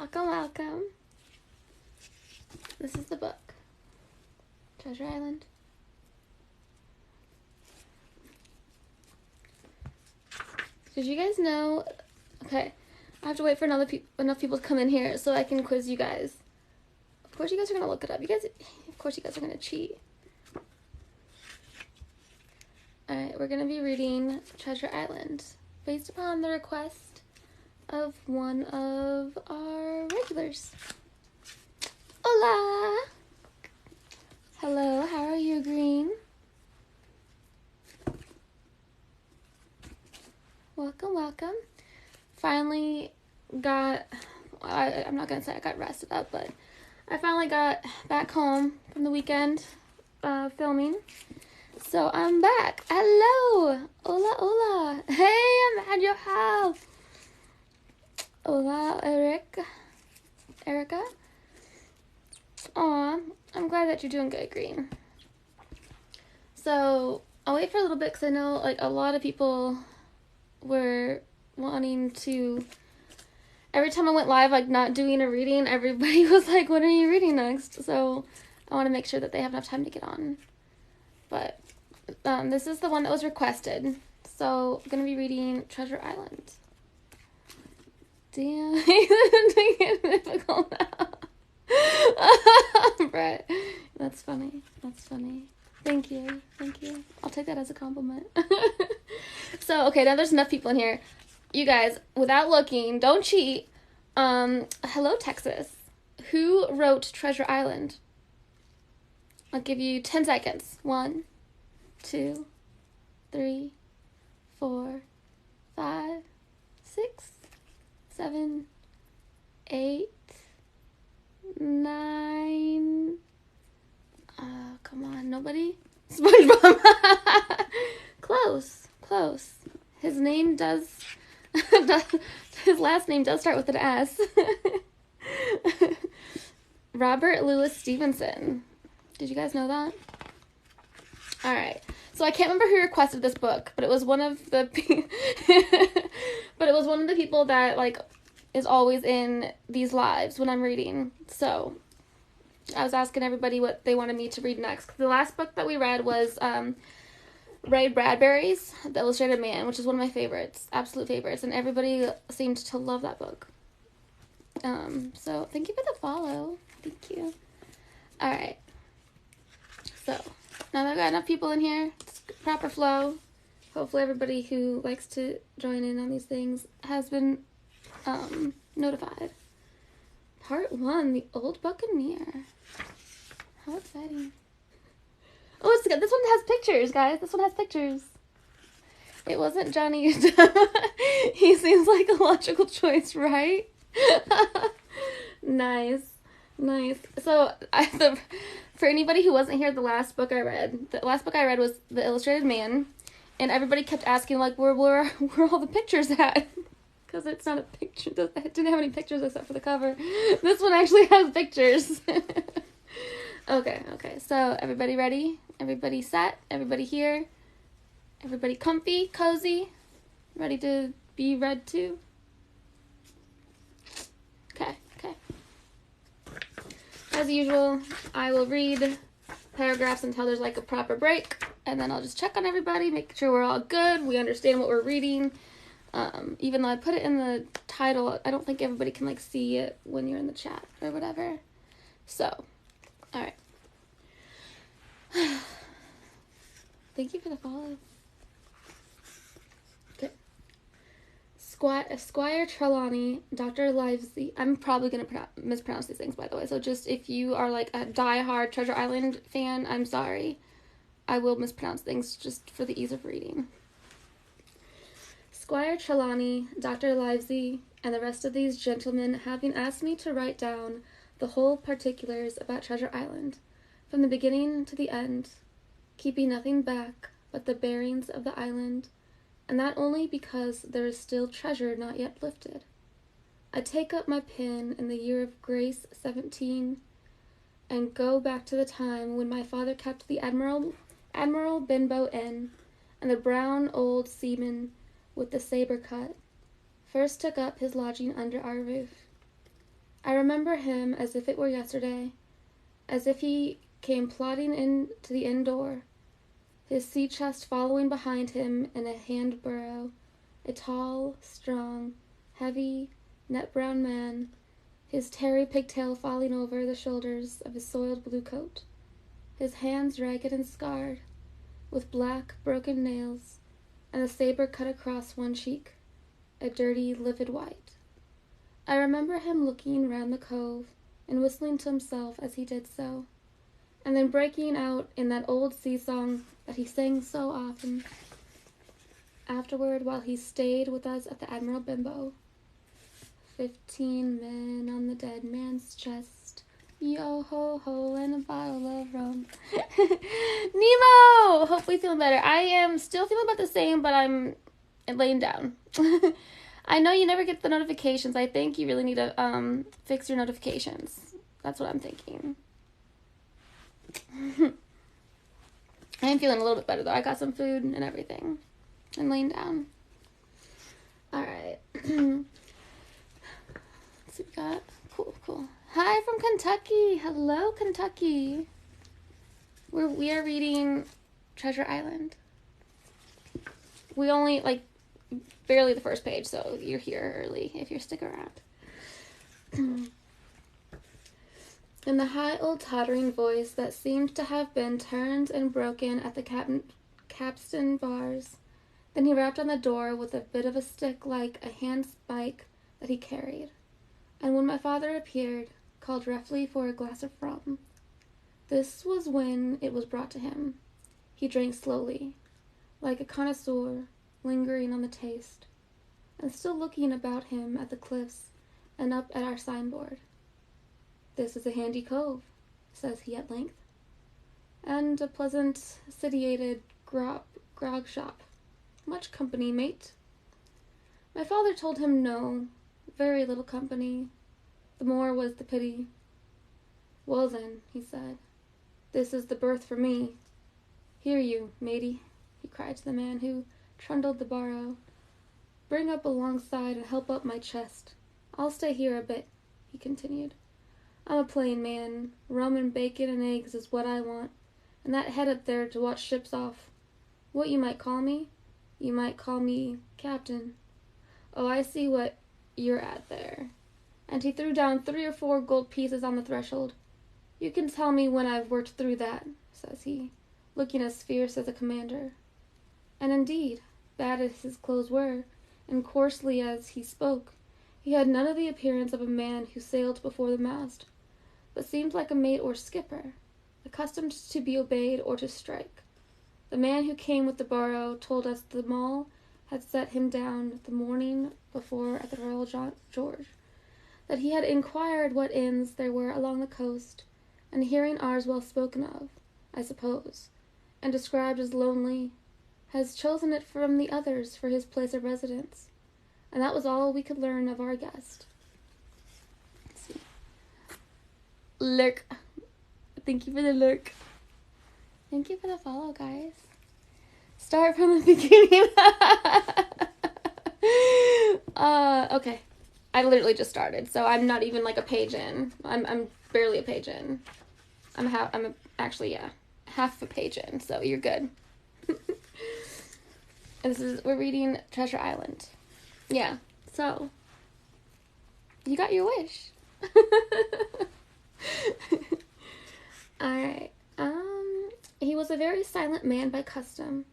Welcome, welcome. This is the book. Treasure Island. Did you guys know? Okay, I have to wait for enough people to come in here so I can quiz you guys. Of course you guys are gonna look it up. Of course you guys are gonna cheat. Alright, we're gonna be reading Treasure Island based upon the request of one of our regulars. Hola! Hello, how are you, Green? Welcome, welcome. Finally got, I'm not gonna say I got rested up, but I finally got back home from the weekend filming. So I'm back. Hello! Hola, hola. Hey, I'm at your house. Hola, Erica. Aw, I'm glad that you're doing good, Green. So I'll wait for a little bit because I know like a lot of people were wanting to. Every time I went live, like not doing a reading, everybody was like, "What are you reading next?" So I want to make sure that they have enough time to get on. But this is the one that was requested. So I'm gonna be reading Treasure Island. Damn, it's difficult now. Brett, that's funny. Thank you. I'll take that as a compliment. So, okay, now there's enough people in here. You guys, without looking, don't cheat. Hello, Texas. Who wrote Treasure Island? I'll give you 10 seconds. 1, 2, 3, 4, 5, 6, 7, 8, 9. Come on, nobody? SpongeBob. Close. His name does, his last name does start with an S. Robert Louis Stevenson. Did you guys know that? Alright. So I can't remember who requested this book, but it was one of the people that like is always in these lives when I'm reading. So I was asking everybody what they wanted me to read next. The last book that we read was Ray Bradbury's The Illustrated Man, which is one of my favorites, absolute favorites, and everybody seemed to love that book. So thank you for the follow. Thank you. Alright. So now that I've got enough people in here, it's proper flow. Hopefully everybody who likes to join in on these things has been notified. Part 1, The Old Buccaneer. How exciting. Oh, it's good. This one has pictures, guys. This one has pictures. It wasn't Johnny. He seems like a logical choice, right? Nice. So, for anybody who wasn't here, the last book I read was The Illustrated Man, and everybody kept asking, like, where all the pictures at? Because it's not a picture. It didn't have any pictures except for the cover. This one actually has pictures. Okay. So, everybody ready? Everybody set? Everybody here? Everybody comfy? Cozy? Ready to be read to? Okay. As usual, I will read paragraphs until there's like a proper break, and then I'll just check on everybody, make sure we're all good, we understand what we're reading. Even though I put it in the title, I don't think everybody can like see it when you're in the chat or whatever. So, alright. Thank you for the follow. Okay. Squire Trelawney, Dr. Livesey. I'm probably going to mispronounce these things, by the way. So just if you are like a die-hard Treasure Island fan, I'm sorry. I will mispronounce things just for the ease of reading. Squire Trelawney, Dr. Livesey, and the rest of these gentlemen having asked me to write down the whole particulars about Treasure Island, from the beginning to the end, keeping nothing back but the bearings of the island, and that only because there is still treasure not yet lifted. I take up my pen in the year of grace 17, and go back to the time when my father kept the Admiral Benbow Inn, and the brown old seaman with the saber cut first took up his lodging under our roof. I remember him as if it were yesterday, as if he came plodding into the inn door, his sea chest following behind him in a hand burrow, a tall, strong, heavy, net-brown man, his tarry pigtail falling over the shoulders of his soiled blue coat, his hands ragged and scarred, with black, broken nails, and a saber cut across one cheek, a dirty, livid white. I remember him looking round the cove and whistling to himself as he did so, and then breaking out in that old sea song that he sang so often afterward while he stayed with us at the Admiral Bimbo. 15 men on the dead man's chest, yo ho ho, and a bottle of rum. Nemo! Hopefully feeling better. I am still feeling about the same, but I'm laying down. I know you never get the notifications. I think you really need to fix your notifications. That's what I'm thinking. I am feeling a little bit better, though. I got some food and everything. I'm laying down. Alright. Let's see what we got. Cool. Hi from Kentucky. Hello, Kentucky. We are reading Treasure Island. We only, barely the first page, so you're here early if you stick around. In the high old tottering voice that seemed to have been turned and broken at the capstan bars, then he rapped on the door with a bit of a stick like a hand spike that he carried, and when my father appeared, called roughly for a glass of rum. This was when it was brought to him. He drank slowly, like a connoisseur, lingering on the taste, and still looking about him at the cliffs and up at our signboard. "This is a handy cove," says he at length, "and a pleasant, sitiated grog shop. Much company, mate?" My father told him no, very little company. The more was the pity. "Well then," he said, "this is the berth for me. Here you, matey," he cried to the man who trundled the barrow. "Bring up alongside and help up my chest. I'll stay here a bit," he continued. "I'm a plain man. Rum and bacon and eggs is what I want, and that head up there to watch ships off. What you might call me? You might call me Captain. Oh, I see what you're at there." And he threw down 3 or 4 gold pieces on the threshold. "You can tell me when I've worked through that," says he, looking as fierce as a commander. And indeed, bad as his clothes were, and coarsely as he spoke, he had none of the appearance of a man who sailed before the mast, but seemed like a mate or skipper, accustomed to be obeyed or to strike. The man who came with the barrow told us the Mall had set him down the morning before at the Royal George, that he had inquired what inns there were along the coast, and hearing ours well spoken of, I suppose, and described as lonely, has chosen it from the others for his place of residence, and that was all we could learn of our guest. Let's see. Lurk. Thank you for the lurk. Thank you for the follow, guys. Start from the beginning. Okay. I literally just started, so I'm not even a page in. I'm barely a page in. Actually half a page in, so you're good. And we're reading Treasure Island. Yeah, so you got your wish. Alright. He was a very silent man by custom.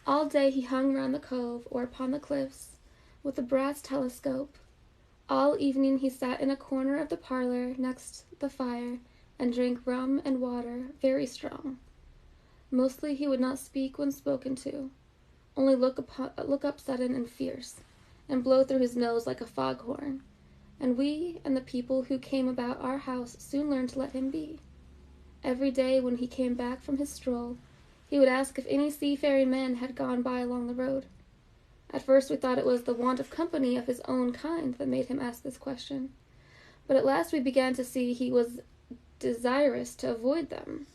All day he hung round the cove or upon the cliffs with a brass telescope. All evening he sat in a corner of the parlor next the fire and drank rum and water, very strong. Mostly he would not speak when spoken to, only look up sudden and fierce, and blow through his nose like a foghorn, and we and the people who came about our house soon learned to let him be. Every day when he came back from his stroll, he would ask if any seafaring men had gone by along the road. At first we thought it was the want of company of his own kind that made him ask this question, but at last we began to see he was desirous to avoid them.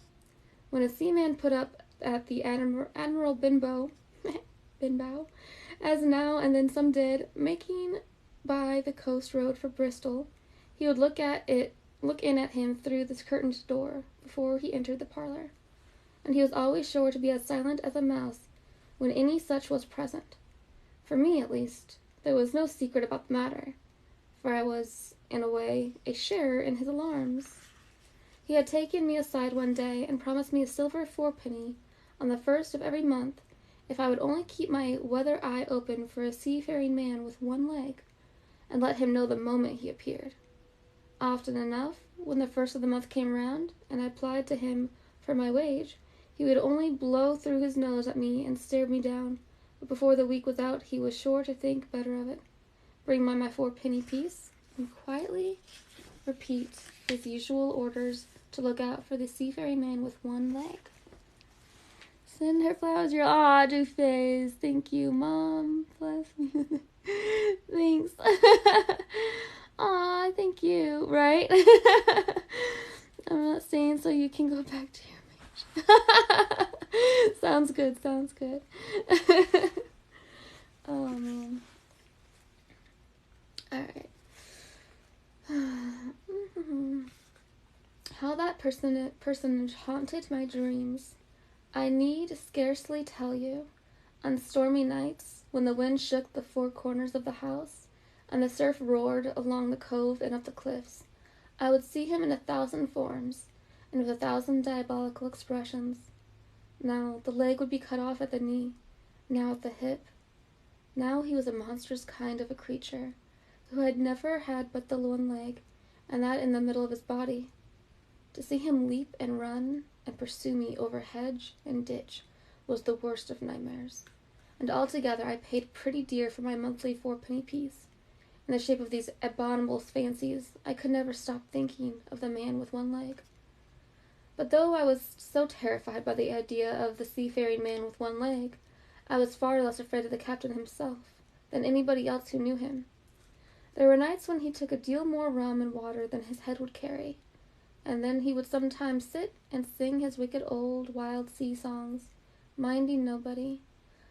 When a seaman put up at the Admiral Bimbo, as now and then some did, making by the coast road for Bristol, He would look in at him through the curtained door before he entered the parlor, and he was always sure to be as silent as a mouse when any such was present. For me, at least, there was no secret about the matter, for I was, in a way, a sharer in his alarms. He had taken me aside one day and promised me a silver fourpenny on the first of every month if I would only keep my weather eye open for a seafaring man with one leg, and let him know the moment he appeared. Often enough, when the first of the month came round, and I applied to him for my wage, he would only blow through his nose at me and stare me down, but before the week was out he was sure to think better of it, bring my fourpenny piece, and quietly repeat his usual orders to look out for the seafaring man with one leg. Send her flowers, your face. Thank you, Mom. Bless me. Thanks. Aw, thank you. Right? I'm not saying so you can go back to your marriage. Sounds good. Oh, man. Alright. How that personage haunted my dreams, I need scarcely tell you. On stormy nights, when the wind shook the four corners of the house, and the surf roared along the cove and up the cliffs, I would see him in 1,000 forms, and with 1,000 diabolical expressions. Now the leg would be cut off at the knee, now at the hip. Now he was a monstrous kind of a creature, who had never had but the one leg, and that in the middle of his body. To see him leap and run and pursue me over hedge and ditch was the worst of nightmares, and altogether I paid pretty dear for my monthly fourpenny piece. In the shape of these abominable fancies, I could never stop thinking of the man with one leg. But though I was so terrified by the idea of the seafaring man with one leg, I was far less afraid of the captain himself than anybody else who knew him. There were nights when he took a deal more rum and water than his head would carry, and then he would sometimes sit and sing his wicked old wild sea songs, minding nobody.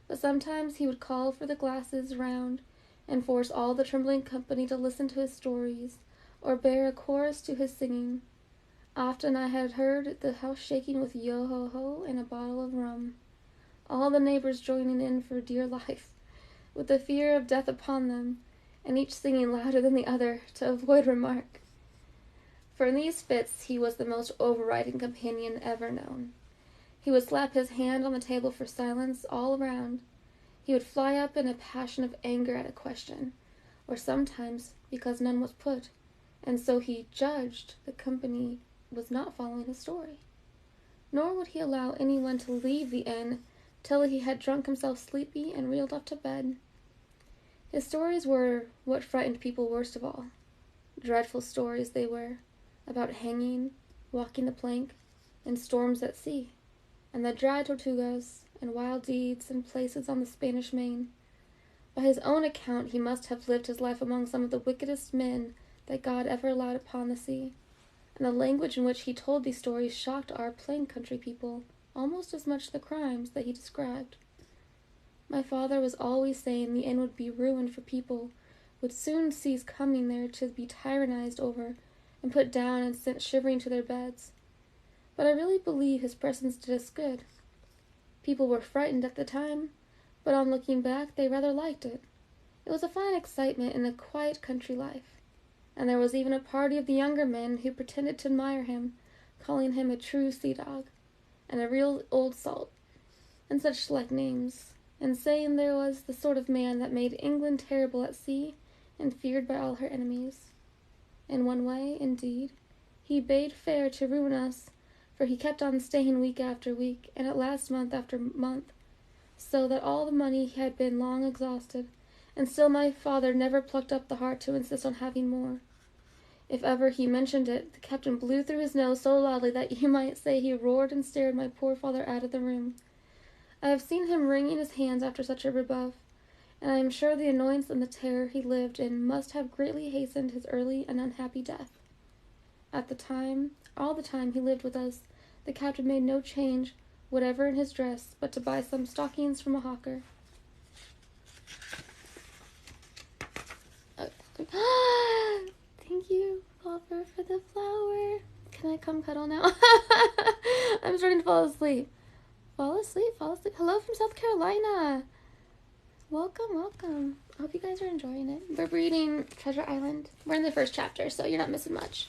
But sometimes he would call for the glasses round and force all the trembling company to listen to his stories, or bear a chorus to his singing. Often I had heard the house shaking with yo-ho-ho and a bottle of rum, all the neighbors joining in for dear life, with the fear of death upon them, and each singing louder than the other to avoid remark. For in these fits he was the most overriding companion ever known. He would slap his hand on the table for silence all around. He would fly up in a passion of anger at a question, or sometimes because none was put, and so he judged the company was not following his story. Nor would he allow anyone to leave the inn till he had drunk himself sleepy and reeled off to bed. His stories were what frightened people worst of all. Dreadful stories they were, about hanging, walking the plank, and storms at sea, and the dry tortugas, and wild deeds and places on the Spanish Main. By his own account, he must have lived his life among some of the wickedest men that God ever allowed upon the sea, and the language in which he told these stories shocked our plain country people almost as much as the crimes that he described. My father was always saying the inn would be ruined, for people would soon cease coming there to be tyrannized over and put down and sent shivering to their beds. But I really believe his presence did us good. People were frightened at the time, but on looking back they rather liked it. It was a fine excitement in a quiet country life, and there was even a party of the younger men who pretended to admire him, calling him a true sea dog, and a real old salt, and such like names, and saying there was the sort of man that made England terrible at sea and feared by all her enemies. In one way, indeed, he bade fair to ruin us, for he kept on staying week after week, and at last month after month, so that all the money had been long exhausted, and still my father never plucked up the heart to insist on having more. If ever he mentioned it, the captain blew through his nose so loudly that you might say he roared and stared my poor father out of the room. I have seen him wringing his hands after such a rebuff, and I am sure the annoyance and the terror he lived in must have greatly hastened his early and unhappy death. At the time, all the time he lived with us, the captain made no change whatever in his dress, but to buy some stockings from a hawker. Thank you. offer for the flower. Can I come cuddle now? I'm starting to fall asleep. Fall asleep. Hello from South Carolina. Welcome. I hope you guys are enjoying it. We're reading Treasure Island. We're in the first chapter, so you're not missing much.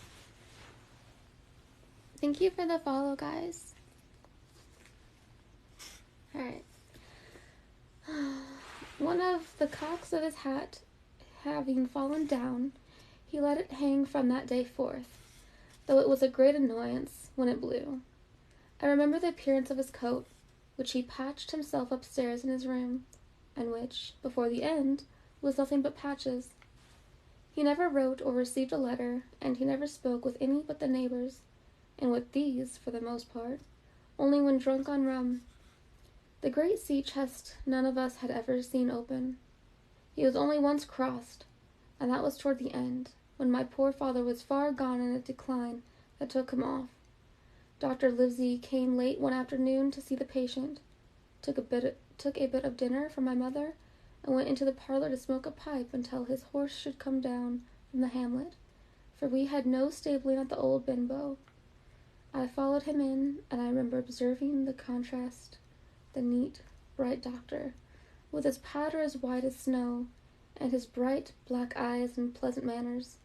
Thank you for the follow, guys. Alright. One of the cocks of his hat having fallen down, he let it hang from that day forth, though it was a great annoyance when it blew. I remember the appearance of his coat, which he patched himself upstairs in his room, and which, before the end, was nothing but patches. He never wrote or received a letter, and he never spoke with any but the neighbors, and with these, for the most part, only when drunk on rum. The great sea chest none of us had ever seen open. He was only once crossed, and that was toward the end, when my poor father was far gone in a decline that took him off. Dr. Livesey came late one afternoon to see the patient, took a bit of dinner from my mother, and went into the parlor to smoke a pipe until his horse should come down from the hamlet, for we had no stabling at the old Benbow. I followed him in, and I remember observing the contrast, the neat, bright doctor, with his powder as white as snow, and his bright black eyes and pleasant manners,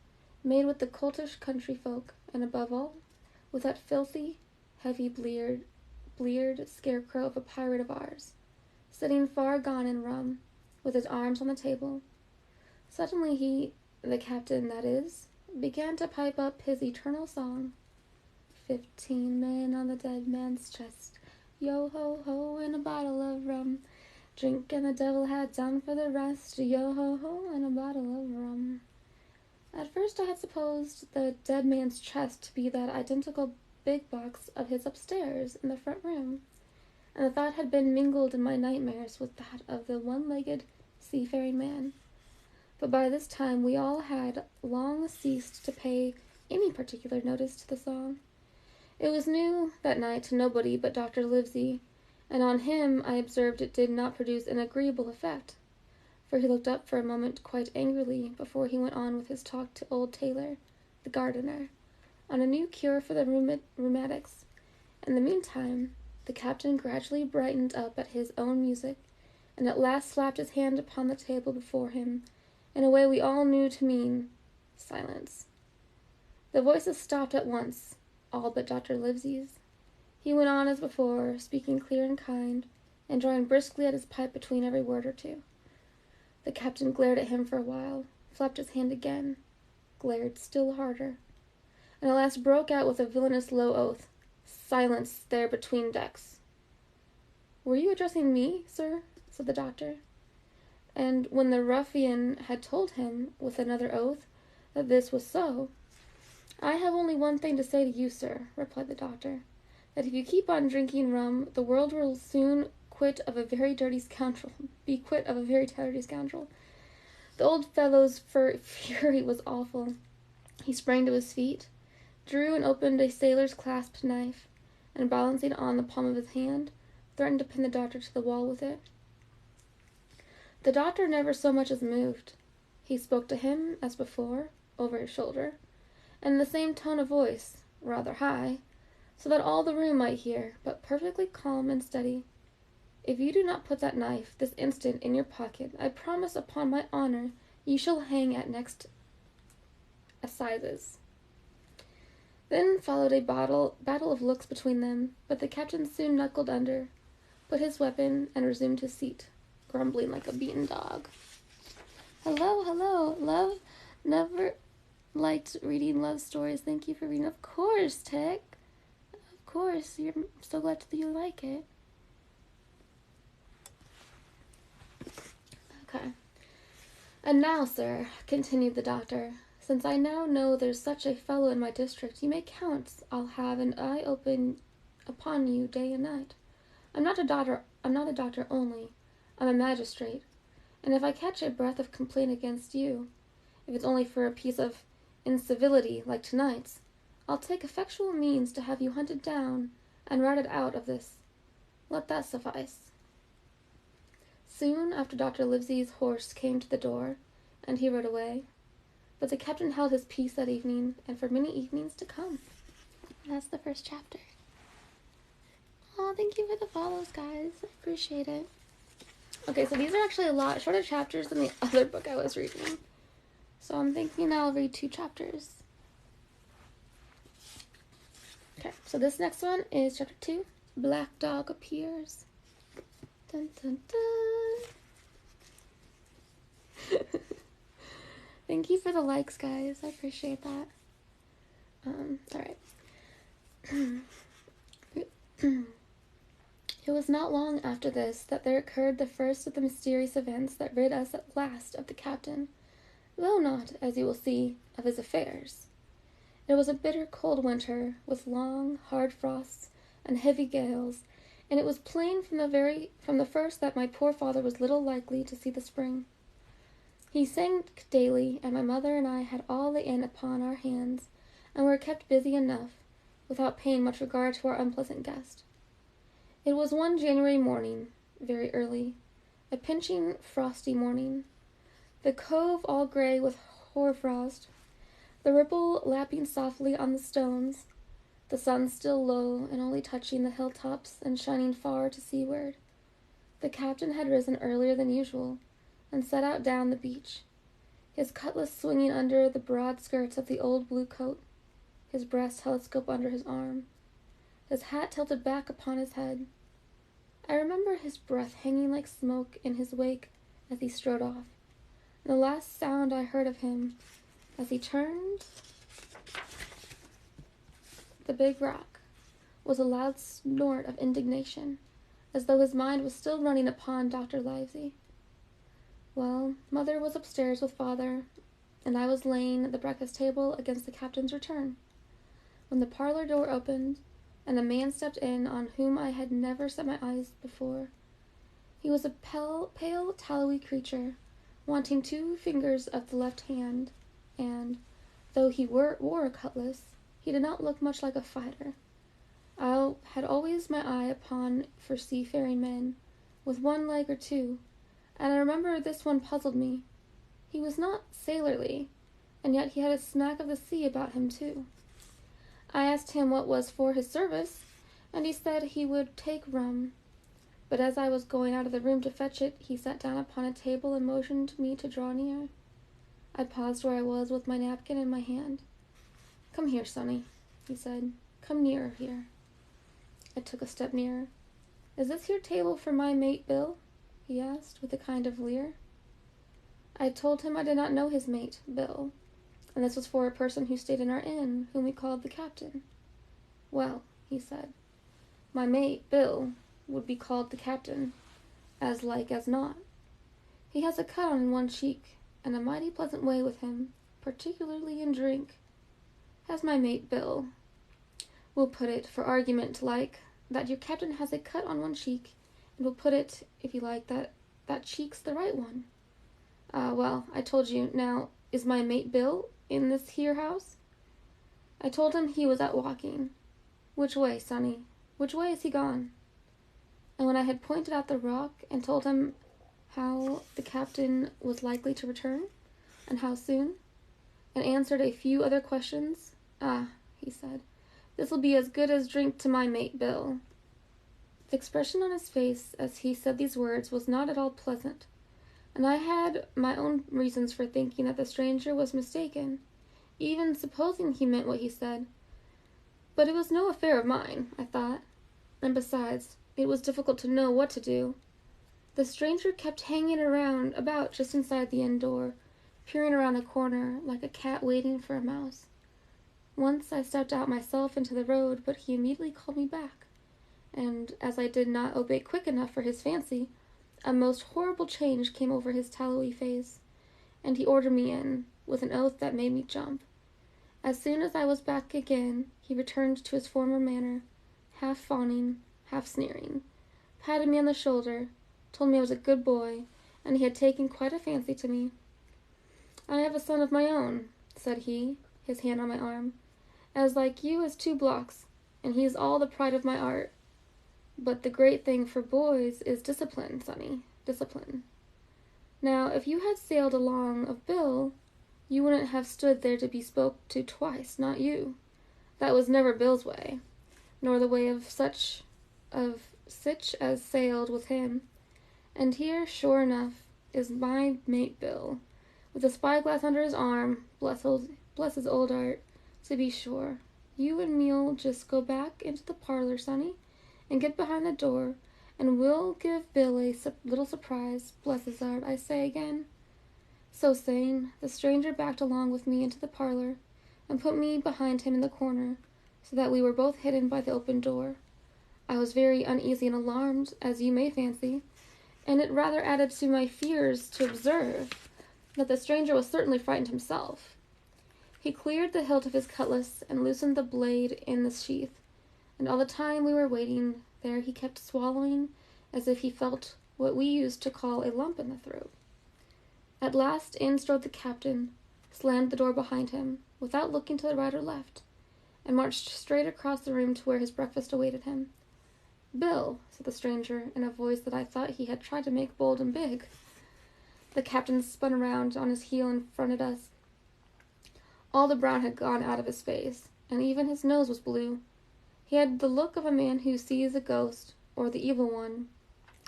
made with the coltish country folk, and above all, with that filthy, heavy, bleared scarecrow of a pirate of ours, sitting far gone in rum, with his arms on the table. Suddenly he, the captain that is, began to pipe up his eternal song. 15 men on the dead man's chest, yo-ho-ho, and a bottle of rum. Drink and the devil had done for the rest, yo-ho-ho, and a bottle of rum. At first I had supposed the dead man's chest to be that identical big box of his upstairs in the front room, and the thought had been mingled in my nightmares with that of the one-legged seafaring man. But by this time we all had long ceased to pay any particular notice to the song. It was new that night to nobody but Dr. Livesey, and on him I observed it did not produce an agreeable effect, for he looked up for a moment quite angrily before he went on with his talk to old Taylor, the gardener, on a new cure for the rheumatics. In the meantime, the captain gradually brightened up at his own music, and at last slapped his hand upon the table before him, in a way we all knew to mean silence. The voices stopped at once, all but Dr. Livesey's. He went on as before, speaking clear and kind, and drawing briskly at his pipe between every word or two. The captain glared at him for a while, flapped his hand again, glared still harder, and at last broke out with a villainous low oath. Silence there between decks. Were you addressing me, sir? Said the doctor. And when the ruffian had told him, with another oath, that this was so, I have only one thing to say to you, sir, replied the doctor, that if you keep on drinking rum, the world will soon be quit of a very dirty scoundrel. The old fellow's fury was awful. He sprang to his feet, drew and opened a sailor's clasped knife, and balancing on the palm of his hand, threatened to pin the doctor to the wall with it. The doctor never so much as moved. He spoke to him, as before, over his shoulder, and in the same tone of voice, rather high, so that all the room might hear, but perfectly calm and steady. If you do not put that knife this instant in your pocket, I promise upon my honor you shall hang at next assizes. Then followed a battle of looks between them, but the captain soon knuckled under, put his weapon, and resumed his seat, grumbling like a beaten dog. Hello, love. Never liked reading love stories. Thank you for reading. Of course, Tech. Of course. You're so glad that you like it. Okay. And now, sir, continued the doctor, since I now know there's such a fellow in my district, you may count I'll have an eye open upon you day and night. I'm not a doctor only. I'm a magistrate, and if I catch a breath of complaint against you, if it's only for a piece of incivility like tonight's, I'll take effectual means to have you hunted down and routed out of this. Let that suffice. Soon after Dr. Livesey's horse came to the door, and he rode away. But the captain held his peace that evening, and for many evenings to come. And that's the first chapter. Oh, thank you for the follows, guys. I appreciate it. Okay, so these are actually a lot shorter chapters than the other book I was reading. So I'm thinking I'll read 2 chapters. Okay, so this next one is chapter 2. Black Dog Appears. Dun dun dun. Thank you for the likes, guys. I appreciate that. Alright. It was not long after this that there occurred the first of the mysterious events that rid us at last of the captain, though not, as you will see, of his affairs. It was a bitter cold winter, with long, hard frosts and heavy gales, and it was plain from the first that my poor father was little likely to see the spring. He sank daily, and my mother and I had all the inn upon our hands, and were kept busy enough, without paying much regard to our unpleasant guest. It was one January morning, very early, a pinching, frosty morning, the cove all grey with hoar-frost, the ripple lapping softly on the stones, the sun still low and only touching the hilltops and shining far to seaward. The captain had risen earlier than usual, and set out down the beach, his cutlass swinging under the broad skirts of the old blue coat, his brass telescope under his arm, his hat tilted back upon his head. I remember his breath hanging like smoke in his wake as he strode off, and the last sound I heard of him as he turned the big rock was a loud snort of indignation, as though his mind was still running upon Dr. Livesey. Well, Mother was upstairs with Father, and I was laying at the breakfast table against the captain's return, when the parlor door opened, and a man stepped in on whom I had never set my eyes before. He was a pale, tallowy creature, wanting 2 fingers of the left hand, and, though he wore a cutlass, he did not look much like a fighter. I had always my eye upon for seafaring men, with 1 leg or 2, and I remember this one puzzled me. He was not sailorly, and yet he had a smack of the sea about him too. I asked him what was for his service, and he said he would take rum. But as I was going out of the room to fetch it, he sat down upon a table and motioned me to draw near. I paused where I was with my napkin in my hand. "Come here, Sonny," he said. "Come nearer here." I took a step nearer. "Is this your table for my mate, Bill?" he asked, with a kind of leer. I told him I did not know his mate, Bill, and this was for a person who stayed in our inn, whom we called the captain. "Well," he said, "my mate, Bill, would be called the captain, as like as not. He has a cut on 1 cheek, and a mighty pleasant way with him, particularly in drink. Has my mate, Bill. We'll put it, for argument like, that your captain has a cut on 1 cheek, and we'll put it, if you like, that cheek's the right one. Well, I told you, now, is my mate Bill in this here house?" I told him he was out walking. "Which way, Sonny? Which way is he gone?" And when I had pointed out the rock and told him how the captain was likely to return, and how soon, and answered a few other questions, "Ah," he said, "this'll be as good as drink to my mate Bill." The expression on his face as he said these words was not at all pleasant, and I had my own reasons for thinking that the stranger was mistaken, even supposing he meant what he said. But it was no affair of mine, I thought, and besides, it was difficult to know what to do. The stranger kept hanging about just inside the inn door, peering around a corner like a cat waiting for a mouse. Once I stepped out myself into the road, but he immediately called me back, and as I did not obey quick enough for his fancy, a most horrible change came over his tallowy face, and he ordered me in, with an oath that made me jump. As soon as I was back again, he returned to his former manner, half fawning, half sneering, patted me on the shoulder, told me I was a good boy, and he had taken quite a fancy to me. "I have a son of my own," said he, his hand on my arm, "as like you as 2 blocks, and he is all the pride of my art. But the great thing for boys is discipline, Sonny, discipline. Now, if you had sailed along of Bill, You wouldn't have stood there to be spoke to twice, not you. That was never Bill's way, nor the way of such as sailed with him. And here, sure enough, is my mate Bill, with a spyglass under his arm, bless his old art, to be sure. You and me'll just go back into the parlor, sonny, and get behind the door, and we'll give Bill a little surprise, bless his art, I say again. So saying, the stranger backed along with me into the parlor, and put me behind him in the corner, so that we were both hidden by the open door. I was very uneasy and alarmed, as you may fancy, and it rather added to my fears to observe that the stranger was certainly frightened himself. He cleared the hilt of his cutlass and loosened the blade in the sheath, and all the time we were waiting there he kept swallowing as if he felt what we used to call a lump in the throat. At last in strode the captain, slammed the door behind him, without looking to the right or left, and marched straight across the room to where his breakfast awaited him. "Bill," said the stranger, in a voice that I thought he had tried to make bold and big. The captain spun around on his heel and fronted us. All the brown had gone out of his face, and even his nose was blue. He had the look of a man who sees a ghost, or the evil one,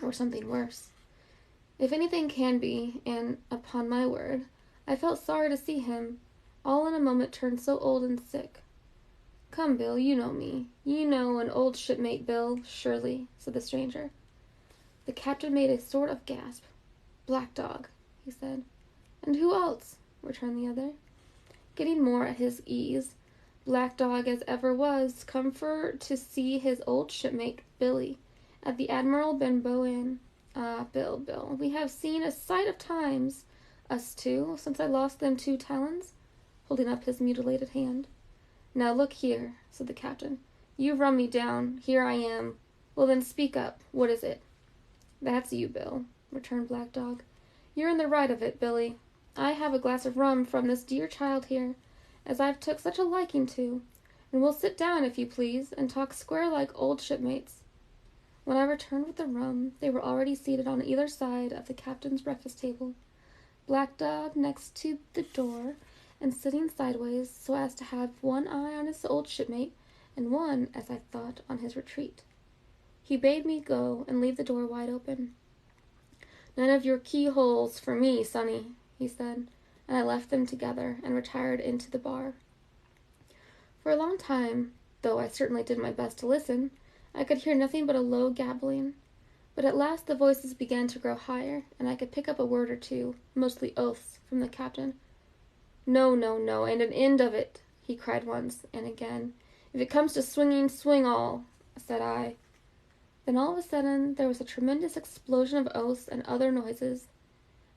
or something worse. If anything can be, and, upon my word, I felt sorry to see him, all in a moment turned so old and sick. "Come, Bill, you know me. You know an old shipmate, Bill, surely," said the stranger. The captain made a sort of gasp. "Black Dog," he said. "And who else?" returned the other, getting more at his ease. "Black Dog as ever was, come for to see his old shipmate, Billy, at the Admiral Benbow Inn. Ah, Bill, we have seen a sight of times, us two, since I lost them 2 talons, holding up his mutilated hand. "Now look here," said the captain. "You've run me down. Here I am. Well then, speak up. What is it?" "That's you, Bill," returned Black Dog. "You're in the right of it, Billy. I have a glass of rum from this dear child here, as I've took such a liking to, and we'll sit down, if you please, and talk square like old shipmates." When I returned with the rum, they were already seated on either side of the captain's breakfast table, Black Dog next to the door, and sitting sideways so as to have one eye on his old shipmate, and one, as I thought, on his retreat. He bade me go and leave the door wide open. "None of your keyholes for me, sonny," he said, and I left them together and retired into the bar. For a long time, though I certainly did my best to listen, I could hear nothing but a low gabbling, but at last the voices began to grow higher, and I could pick up a word or two, mostly oaths, from the captain. No, and an end of it," he cried once and again. "If it comes to swinging, swing all," said I. Then all of a sudden there was a tremendous explosion of oaths and other noises.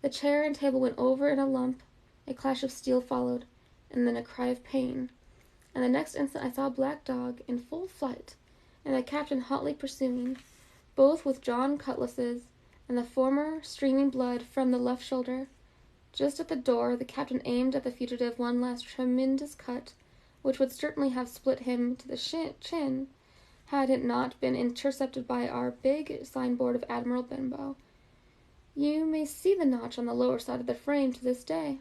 The chair and table went over in a lump, a clash of steel followed, and then a cry of pain, and the next instant I saw Black Dog in full flight, and the captain hotly pursuing, both with drawn cutlasses, and the former streaming blood from the left shoulder. Just at the door, the captain aimed at the fugitive one last tremendous cut, which would certainly have split him to the chin, had it not been intercepted by our big signboard of Admiral Benbow. You may see the notch on the lower side of the frame to this day.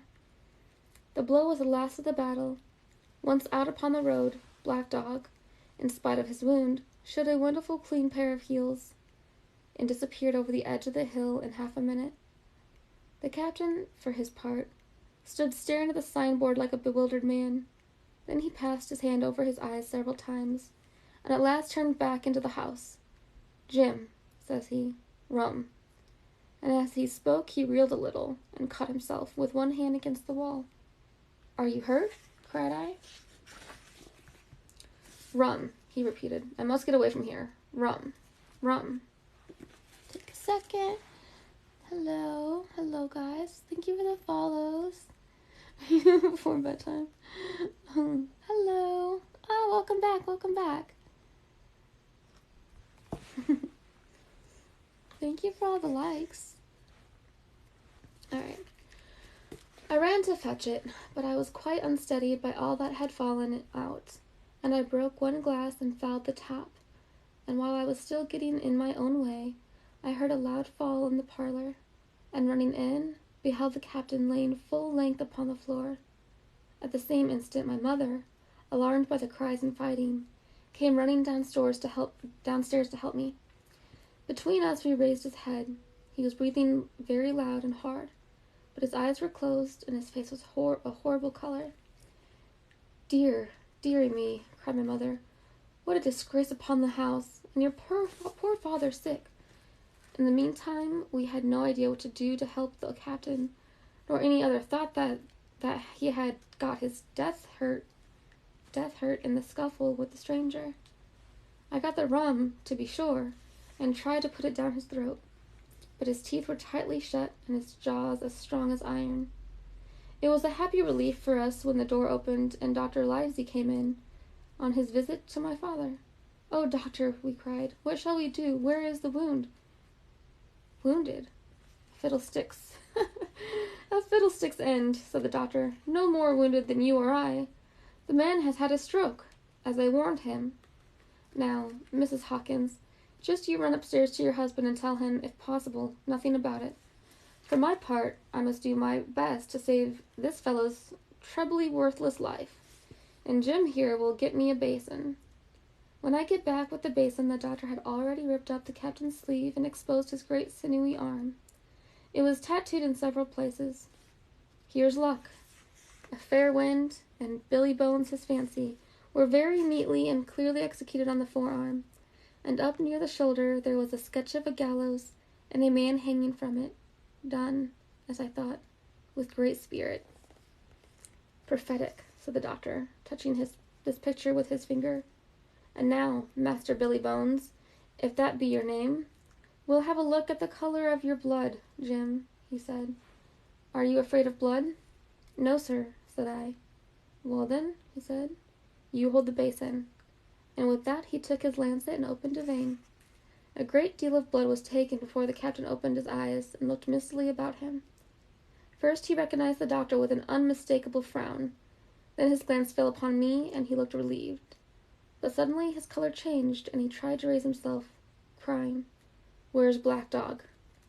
The blow was the last of the battle. Once out upon the road, Black Dog, in spite of his wound, showed a wonderful clean pair of heels, and disappeared over the edge of the hill in half a minute. The captain, for his part, stood staring at the signboard like a bewildered man. Then he passed his hand over his eyes several times, and at last turned back into the house. "Jim," says he, "rum." And as he spoke he reeled a little, and caught himself with one hand against the wall. "Are you hurt?" cried I. "Rum," he repeated. "I must get away from here. Rum. Take a second. Hello guys. Thank you for the follows. Before bedtime. Hello. Oh, welcome back. Thank you for all the likes. Alright. I ran to fetch it, but I was quite unsteadied by all that had fallen out, and I broke one glass and fouled the top, and while I was still getting in my own way, I heard a loud fall in the parlor, and running in, beheld the captain laying full length upon the floor. At the same instant, my mother, alarmed by the cries and fighting, came running downstairs to help me. Between us, we raised his head. He was breathing very loud and hard, but his eyes were closed and his face was a horrible color. Dearie me, cried my mother. What a disgrace upon the house, and your poor father sick. In the meantime, we had no idea what to do to help the captain, nor any other thought that he had got his death hurt in the scuffle with the stranger. I got the rum, to be sure, and tried to put it down his throat, but his teeth were tightly shut and his jaws as strong as iron. It was a happy relief for us when the door opened and Dr. Livesey came in on his visit to my father. "Oh, doctor," we cried, "what shall we do? Where is the wound?" "Wounded? Fiddlesticks." "A fiddlestick's end," said the doctor. "No more wounded than you or I. The man has had a stroke, as I warned him. Now, Mrs. Hawkins, just you run upstairs to your husband and tell him, if possible, nothing about it. For my part, I must do my best to save this fellow's trebly worthless life, and Jim here will get me a basin." When I get back with the basin, the doctor had already ripped up the captain's sleeve and exposed his great sinewy arm. It was tattooed in several places. "Here's luck." A fair wind and Billy Bones his fancy were very neatly and clearly executed on the forearm, and up near the shoulder there was a sketch of a gallows and a man hanging from it, done, as I thought, with great spirit. "Prophetic," said the doctor, touching this picture with his finger. "And now, Master Billy Bones, if that be your name, we'll have a look at the color of your blood, Jim," he said. "Are you afraid of blood?" "No, sir," said I. "Well then," he said, "you hold the basin." And with that he took his lancet and opened a vein. A great deal of blood was taken before the captain opened his eyes and looked mistily about him. First he recognized the doctor with an unmistakable frown. Then his glance fell upon me, and he looked relieved. But suddenly his color changed, and he tried to raise himself, crying, "Where's Black Dog?"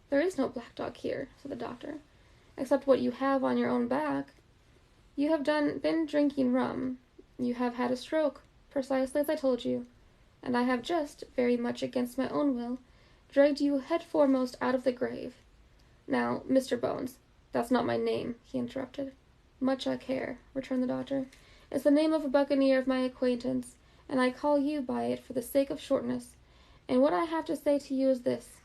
"There is no black dog here," said the doctor, "except what you have on your own back. You have been drinking rum. You have had a stroke, precisely as I told you, and I have just, very much against my own will, dragged you head foremost out of the grave. Now, Mr. Bones—" "That's not my name," he interrupted. "Much I care," returned the doctor. "It's the name of a buccaneer of my acquaintance, and I call you by it for the sake of shortness. And what I have to say to you is this.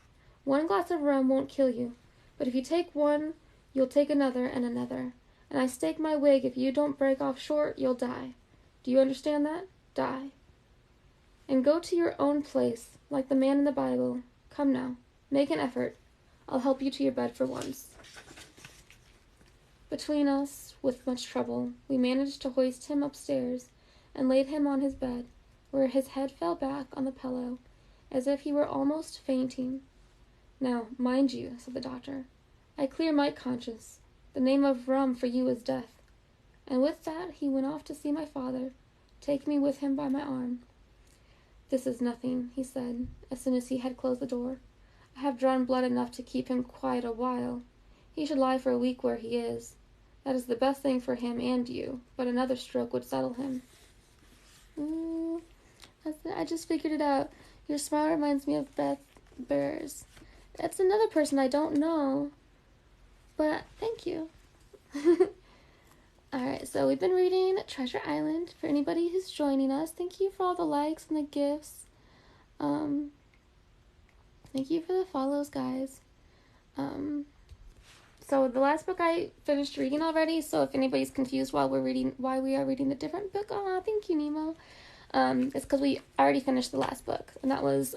One glass of rum won't kill you, but if you take one, you'll take another and another, and I stake my wig if you don't break off short, you'll die. Do you understand that? Die. And go to your own place, like the man in the Bible. Come now, make an effort. I'll help you to your bed for once." Between us, with much trouble, we managed to hoist him upstairs and laid him on his bed, where his head fell back on the pillow, as if he were almost fainting. "Now, mind you," said the doctor, "I clear my conscience. The name of rum for you is death." And with that he went off to see my father, taking me with him by my arm. "This is nothing," he said, as soon as he had closed the door. "I have drawn blood enough to keep him quiet a while. He should lie for a week where he is. That is the best thing for him and you, but another stroke would settle him." Ooh, I just figured it out. Your smile reminds me of Beth Bears. That's another person I don't know, but thank you. Alright, so we've been reading Treasure Island. For anybody who's joining us, thank you for all the likes and the gifts. Thank you for the follows, guys. So the last book I finished reading already, so if anybody's confused why we are reading the different book, thank you, Nemo. It's because we already finished the last book, and that was,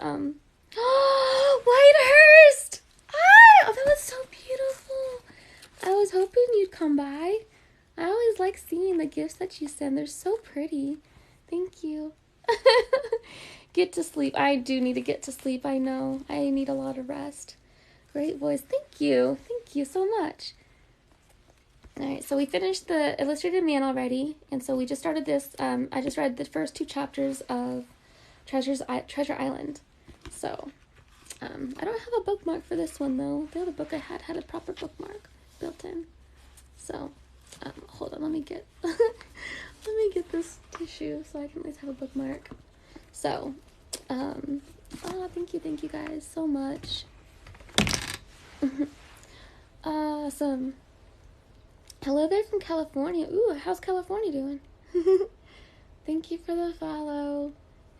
Whitehurst! Oh, that was so beautiful. I was hoping you'd come by. I always like seeing the gifts that you send. They're so pretty. Thank you. Get to sleep. I do need to get to sleep, I know. I need a lot of rest. Great voice. Thank you. Thank you so much. Alright, so we finished the Illustrated Man already, and so we just started this. I just read the first 2 chapters of Treasure Island. So, I don't have a bookmark for this one, though. The other book I had a proper bookmark built in. So, Hold on, let me get this tissue so I can at least have a bookmark. So, thank you guys so much. Awesome. Hello there from California. Ooh, how's California doing? Thank you for the follow.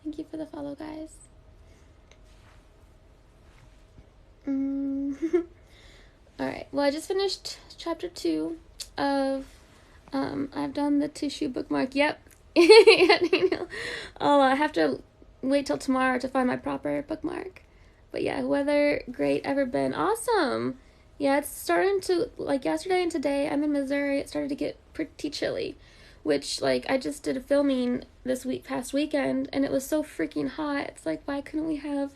Thank you for the follow, guys. Alright, well, I just finished chapter 2 of, I've done the tissue bookmark. Yep. I'll have to wait till tomorrow to find my proper bookmark. But yeah, weather great, ever been. Awesome. Yeah, it's starting to, like, yesterday and today, I'm in Missouri, it started to get pretty chilly. Which, like, I just did a filming this past weekend, and it was so freaking hot. It's like, why couldn't we have,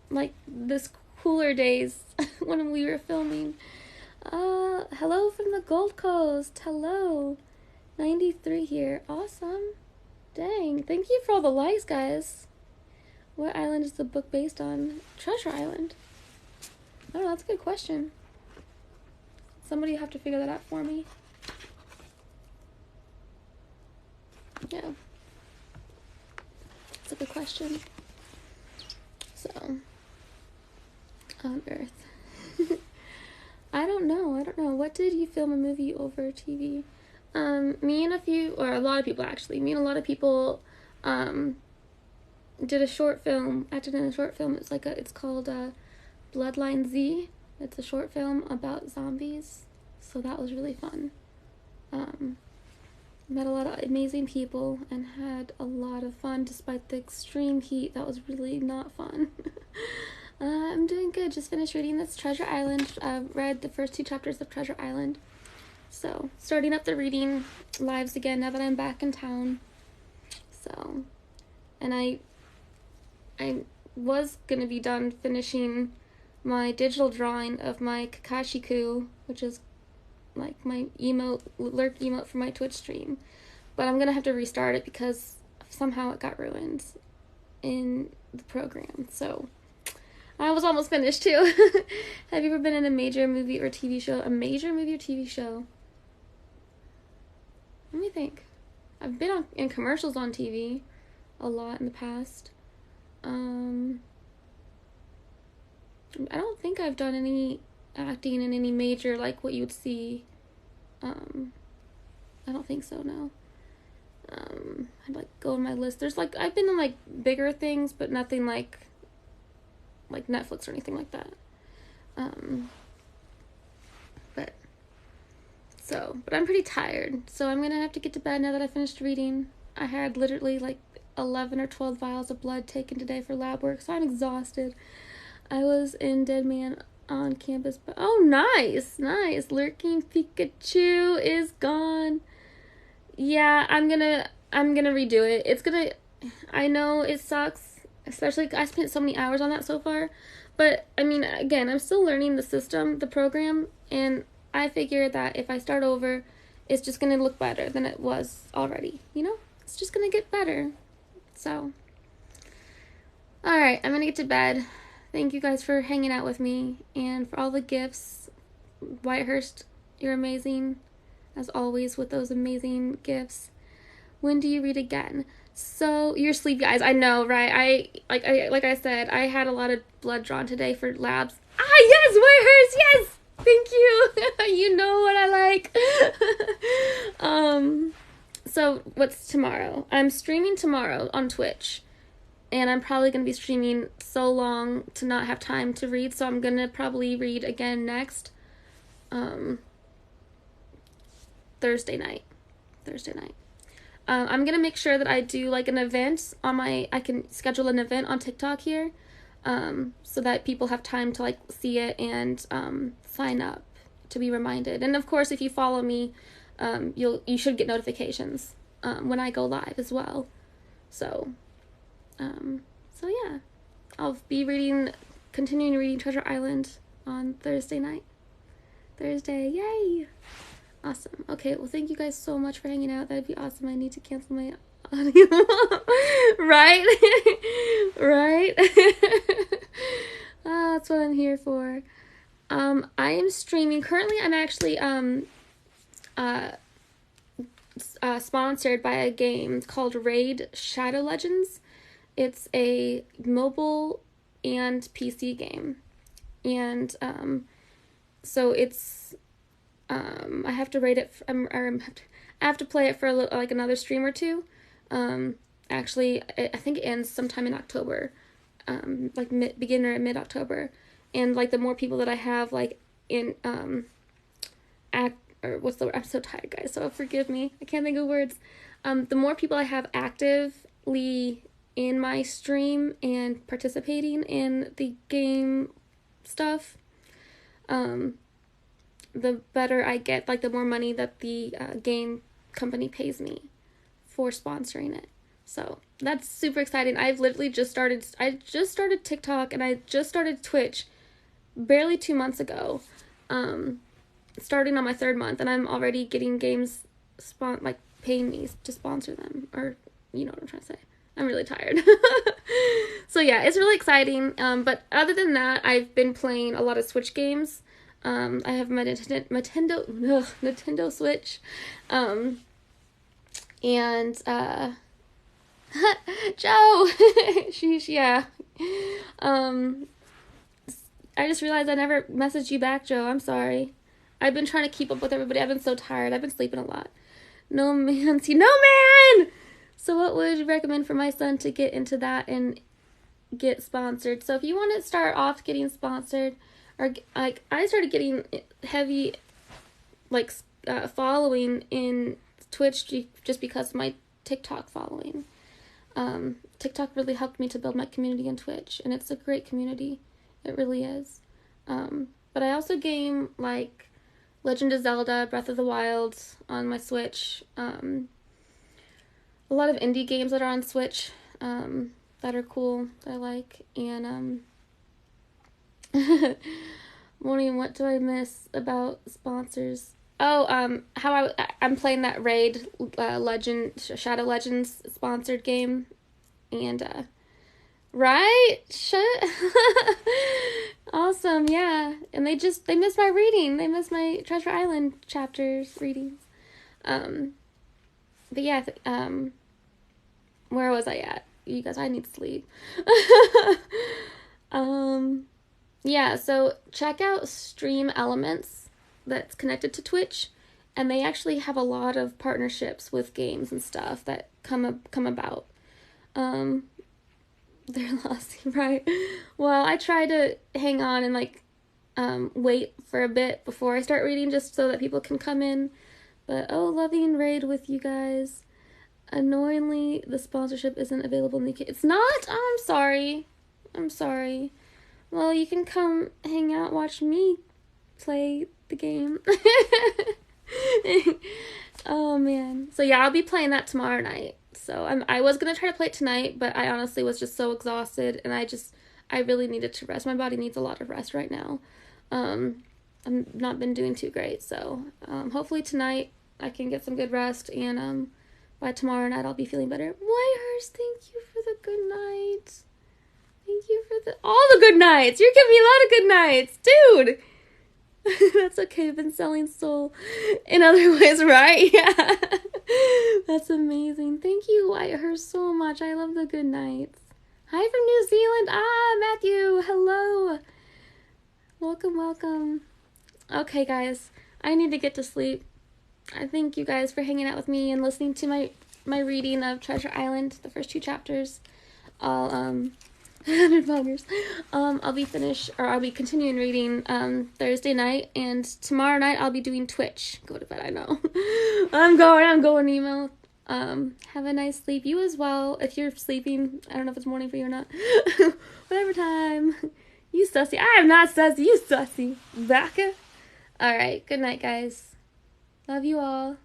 like, this cooler days when we were filming? Hello from the Gold Coast. Hello. 93 here. Awesome. Dang. Thank you for all the likes, guys. What island is the book based on? Treasure Island. I don't know, that's a good question. Somebody have to figure that out for me. Yeah. That's a good question. So, on Earth. I don't know. What did you film a movie over TV? Me and a lot of people actually. Me and a lot of people, did a short film. Acted in a short film. It's called, Bloodline Z. It's a short film about zombies. So that was really fun. Met a lot of amazing people and had a lot of fun despite the extreme heat. That was really not fun. I'm doing good. Just finished reading this Treasure Island. I've read the first 2 chapters of Treasure Island. So, starting up the reading lives again now that I'm back in town. So, and I was going to be done finishing my digital drawing of my Kakashiku, which is like my lurk emote for my Twitch stream, but I'm gonna have to restart it because somehow it got ruined in the program. So I was almost finished too. Have you ever been in a major movie or TV show? A major movie or TV show? Let me think. I've been in commercials on TV a lot in the past. I don't think I've done any acting in any major, like what you would see. I don't think so, no. I'd like go on my list. There's like, I've been in like bigger things, but nothing like Netflix or anything like that. But I'm pretty tired, so I'm gonna have to get to bed now that I finished reading. I had literally like 11 or 12 vials of blood taken today for lab work, so I'm exhausted. I was in Dead Man on campus, but oh, nice. Lurking Pikachu is gone. Yeah, I'm gonna redo it. I know it sucks, especially I spent so many hours on that so far, but I mean, again, I'm still learning the system, the program, and I figure that if I start over, it's just gonna look better than it was already, you know? It's just gonna get better. So, alright, I'm gonna get to bed. Thank you guys for hanging out with me and for all the gifts. Whitehurst, you're amazing, as always, with those amazing gifts. When do you read again? So, you're sleepy, guys. I know, right? Like I said, I had a lot of blood drawn today for labs. Ah, yes, Whitehurst, yes! Thank you. You know what I like. So, what's tomorrow? I'm streaming tomorrow on Twitch. And I'm probably going to be streaming so long to not have time to read. So I'm going to probably read again next Thursday night. I'm going to make sure that I do like an event on I can schedule an event on TikTok here. So that people have time to like see it and sign up to be reminded. And of course, if you follow me, you should get notifications when I go live as well. So yeah, I'll be continuing reading Treasure Island on Thursday night. Yay! Awesome. Okay, well, thank you guys so much for hanging out. That'd be awesome. I need to cancel my audio. Right? That's what I'm here for. I am streaming. Currently, I'm actually, sponsored by a game called Raid Shadow Legends. It's a mobile and PC game. And so it's I have to rate it I have to play it for like another stream or two. Actually, I think it ends sometime in October. Like beginner at mid-October. And like the more people that I have like in I'm so tired, guys, so forgive me. I can't think of words. The more people I have actively in my stream and participating in the game stuff, the better I get, like the more money that the game company pays me for sponsoring it. So that's super exciting. I just started TikTok and I just started Twitch barely 2 months ago. Starting on my 3rd month, and I'm already getting games paying me to sponsor them, or you know what I'm trying to say. I'm really tired. So yeah, it's really exciting. But other than that, I've been playing a lot of Switch games. I have my Nintendo Switch. And Joe, yeah. I just realized I never messaged you back, Joe. I'm sorry. I've been trying to keep up with everybody. I've been so tired. I've been sleeping a lot. No man. So what would you recommend for my son to get into that and get sponsored? So if you want to start off getting sponsored, or like I started getting heavy following in Twitch just because of my TikTok following. TikTok really helped me to build my community in Twitch, and it's a great community. It really is. But I also game like Legend of Zelda, Breath of the Wild on my Switch. A lot of indie games that are on Switch that are cool, that I like. And what do I miss about sponsors? Oh, how I'm playing that Raid Shadow Legends sponsored game. And right? Awesome, yeah. And they missed my reading. They missed my Treasure Island chapters readings. But yeah, where was I at? You guys, I need sleep. Yeah, so check out Stream Elements that's connected to Twitch, and they actually have a lot of partnerships with games and stuff that come about. They're lost, right? Well, I try to hang on and wait for a bit before I start reading, just so that people can come in. But loving raid with you guys. Annoyingly, the sponsorship isn't available in the UK. It's not? Oh, I'm sorry. Well, you can come hang out, watch me play the game. Oh man. So yeah, I'll be playing that tomorrow night. So I was gonna try to play it tonight, but I honestly was just so exhausted, and I really needed to rest. My body needs a lot of rest right now. I've not been doing too great, so hopefully tonight I can get some good rest, and by tomorrow night I'll be feeling better. Whitehurst, thank you for the good night. Thank you for all the good nights. You're giving me a lot of good nights, dude. That's okay. I've been selling soul in other ways, right? Yeah. That's amazing. Thank you, Whitehurst, so much. I love the good nights. Hi from New Zealand. Matthew. Hello. Welcome. Okay, guys. I need to get to sleep. I thank you guys for hanging out with me and listening to my reading of Treasure Island, the first 2 chapters. I'll 100 poggers. I'll be continuing reading Thursday night, and tomorrow night I'll be doing Twitch. Go to bed, I know. I'm going email. Have a nice sleep. You as well, if you're sleeping. I don't know if it's morning for you or not. Whatever time. You sussy. I am not sussy. You sussy. Baka. Alright, good night, guys. Love you all.